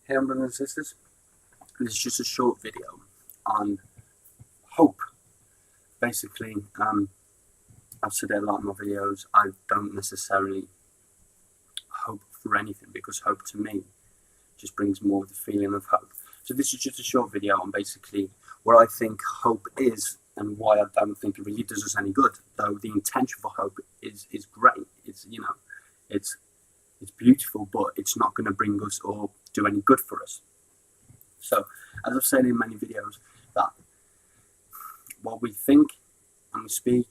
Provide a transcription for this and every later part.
Hey, brothers and sisters. This is just a short video on hope. Basically, I've said it a lot in my videos. I don't necessarily hope for anything because hope to me just brings more of the feeling of hope. So this is just a short video on basically what I think hope is and why I don't think it really does us any good. Though the intention for hope is great. It's it's beautiful, but it's not going to bring us or do any good for us. So, as I've said in many videos, that what we think and we speak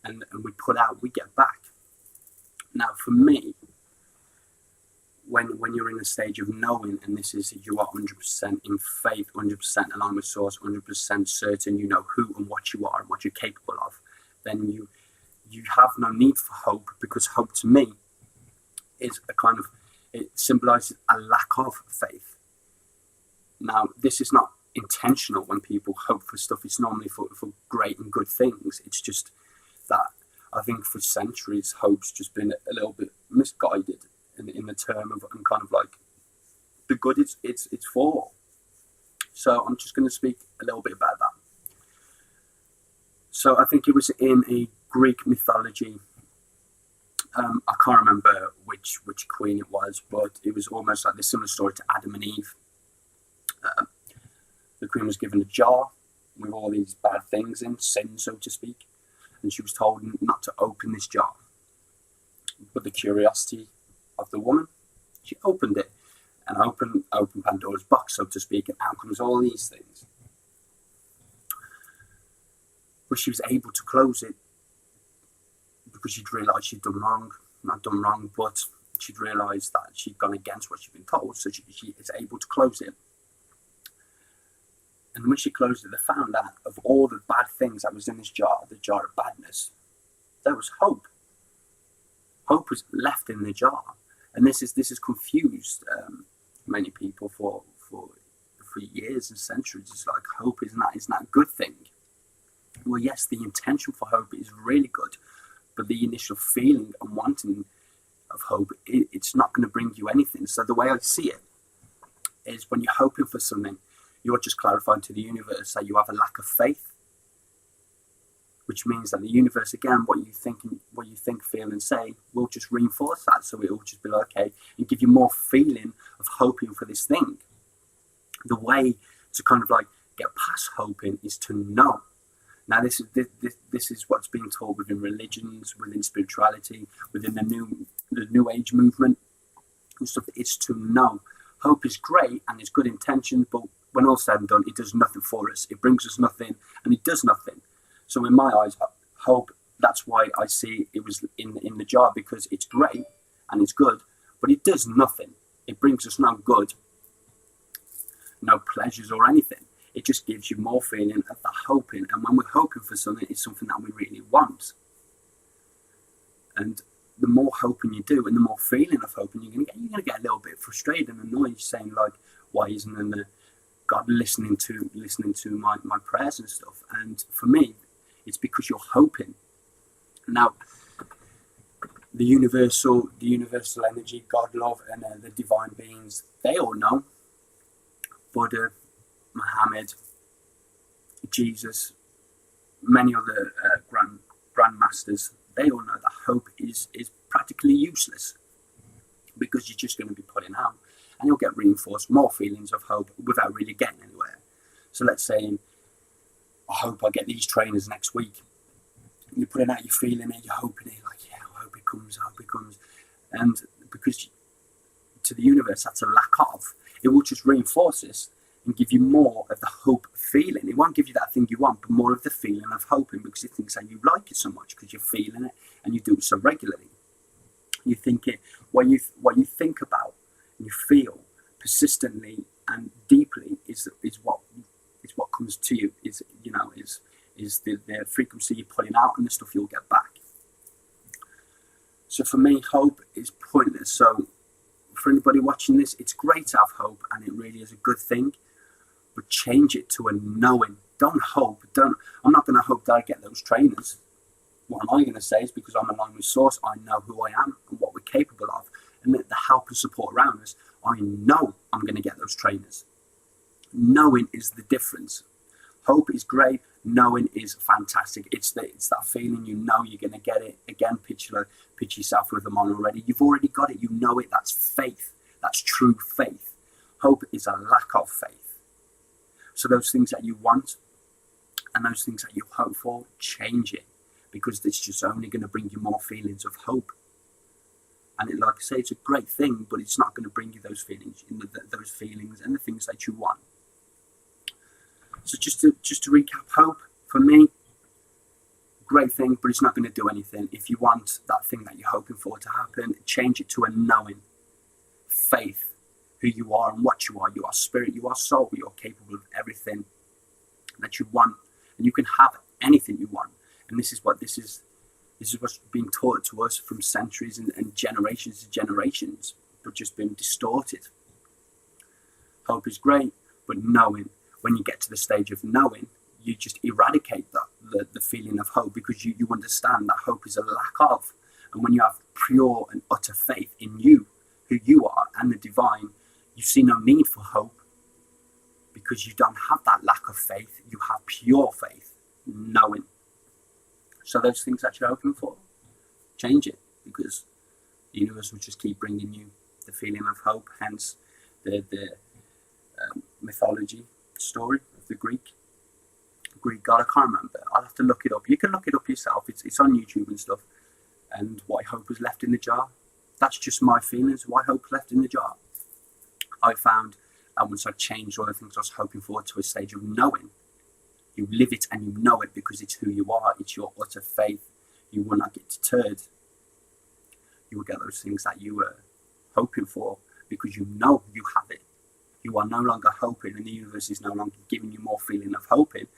and we put out, we get back. Now, for me, when you're in a stage of knowing, and this is you are 100% in faith, 100% aligned with source, 100% certain you know who and what you are and what you're capable of, then you have no need for hope, because hope to me is a kind of, it symbolizes a lack of faith. Now, this is not intentional when people hope for stuff. It's normally for great and good things. It's just that I think for centuries, hope's just been a little bit misguided in the term of, and kind of like the good it's for. So I'm just going to speak a little bit about that. So I think it was in a Greek mythology. I can't remember which queen it was, but it was almost like the similar story to Adam and Eve. The queen was given a jar with all these bad things in, sin, so to speak, and she was told not to open this jar. But the curiosity of the woman, she opened it and opened Pandora's box, so to speak, and out comes all these things. But she was able to close it because she'd realised she'd done wrong. Not done wrong, but she'd realised that she'd gone against what she'd been told, so she is able to close it. And when she closed it, they found out of all the bad things that was in this jar, the jar of badness, there was hope. Hope was left in the jar. And this is confused many people for years and centuries. It's like, hope isn't that a good thing? Well, yes, the intention for hope is really good, but the initial feeling and wanting of hope, it's not going to bring you anything. So the way I see it is, when you're hoping for something, you're just clarifying to the universe that you have a lack of faith, which means that the universe, again, what you think, feel, and say will just reinforce that. So it will just be like, okay, and give you more feeling of hoping for this thing. The way to kind of like get past hoping is to know. Now, this is what's being taught within religions, within spirituality, within the new age movement and stuff. It's to know. Hope is great and it's good intention, but when all's said and done, it does nothing for us. It brings us nothing and it does nothing. So in my eyes, hope, that's why I see it was in the jar, because it's great and it's good, but it does nothing. It brings us no good, no pleasures or anything. It just gives you more feeling of the hoping. And when we're hoping for something, it's something that we really want. And the more hoping you do and the more feeling of hoping you're gonna get a little bit frustrated and annoyed, saying like, why isn't God listening to my prayers and stuff? And for me, it's because you're hoping. Now, the universal energy, God, love, and the divine beings, they all know. Buddha, Muhammad, Jesus, many other grandmasters, they all know that hope is practically useless, because you're just going to be putting out and you'll get reinforced more feelings of hope without really getting anywhere. So let's say, I hope I get these trainers next week. You're putting out, you're feeling it, you're hoping it, like, yeah, I hope it comes. And because to the universe, that's a lack of, it will just reinforce this and give you more of the hope feeling. It won't give you that thing you want, but more of the feeling of hoping, because it thinks that you like it so much because you're feeling it and you do it so regularly. You think it, what you think about and you feel persistently and deeply is what comes to you. Is the frequency you're putting out and the stuff you'll get back. So for me, hope is pointless. So for anybody watching this, it's great to have hope and it really is a good thing, but change it to a knowing. Don't hope. I'm not going to hope that I get those trainers. What am I going to say is, because I'm aligned with source, I know who I am and what we're capable of, and the help and support around us, I know I'm going to get those trainers. Knowing is the difference. Hope is great. Knowing is fantastic. It's that feeling, you know you're going to get it. Again, picture yourself with them on already. You've already got it. You know it. That's faith. That's true faith. Hope is a lack of faith. So those things that you want and those things that you hope for, change it, because it's just only going to bring you more feelings of hope. And like I say, it's a great thing, but it's not going to bring you those feelings, those feelings and the things that you want. So just to recap, hope for me, great thing, but it's not going to do anything. If you want that thing that you're hoping for to happen, change it to a knowing. Faith, who you are and what you are. You are spirit, you are soul, you're capable of everything that you want, and you can have anything you want. And this is what's been taught to us from centuries and generations to generations, but just been distorted. Hope is great, but knowing, when you get to the stage of knowing, you just eradicate the feeling of hope, because you understand that hope is a lack of. And when you have pure and utter faith in you, who you are, and the divine, you see no need for hope, because you don't have that lack of faith. You have pure faith, knowing. So those things that you're hoping for, change it, because the universe will just keep bringing you the feeling of hope. Hence the mythology story of the Greek god. I can't remember. I'll have to look it up. You can look it up yourself. It's on YouTube and stuff. And why hope was left in the jar. That's just my feelings. Why hope was left in the jar. I found that once I changed all the things I was hoping for to a stage of knowing, you live it and you know it, because it's who you are. It's your utter faith. You will not get deterred. You will get those things that you were hoping for, because you know you have it. You are no longer hoping, and the universe is no longer giving you more feeling of hoping,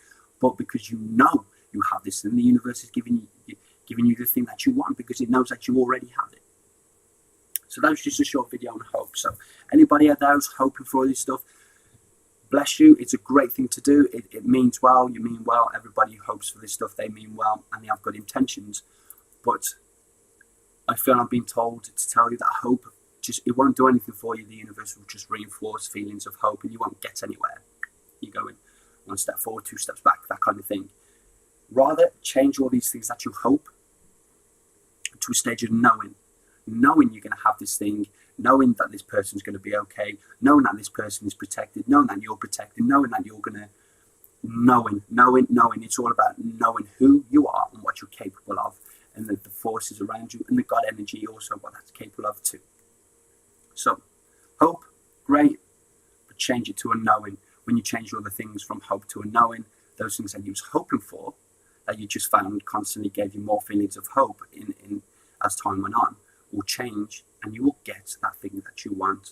but because you know you have this, and the universe is giving you the thing that you want, because it knows that you already have it. So that was just a short video on hope. So anybody out there who's hoping for all this stuff, bless you. It's a great thing to do. It means well. You mean well. Everybody who hopes for this stuff, they mean well, and they have good intentions. But I feel I'm being told to tell you that hope, it won't do anything for you. The universe will just reinforce feelings of hope, and you won't get anywhere. You're going one step forward, two steps back, that kind of thing. Rather, change all these things that you hope to a stage of knowing. Knowing you're going to have this thing, knowing that this person's going to be okay, knowing that this person is protected, knowing that you're protected, knowing that you're going to... Knowing. It's all about knowing who you are and what you're capable of, and the forces around you, and the God energy also, what that's capable of too. So, hope, great, but change it to a knowing. When you change all the things from hope to a knowing, those things that you was hoping for, that you just found constantly gave you more feelings of hope in as time went on, will change, and you will get that thing that you want.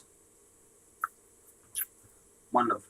One love.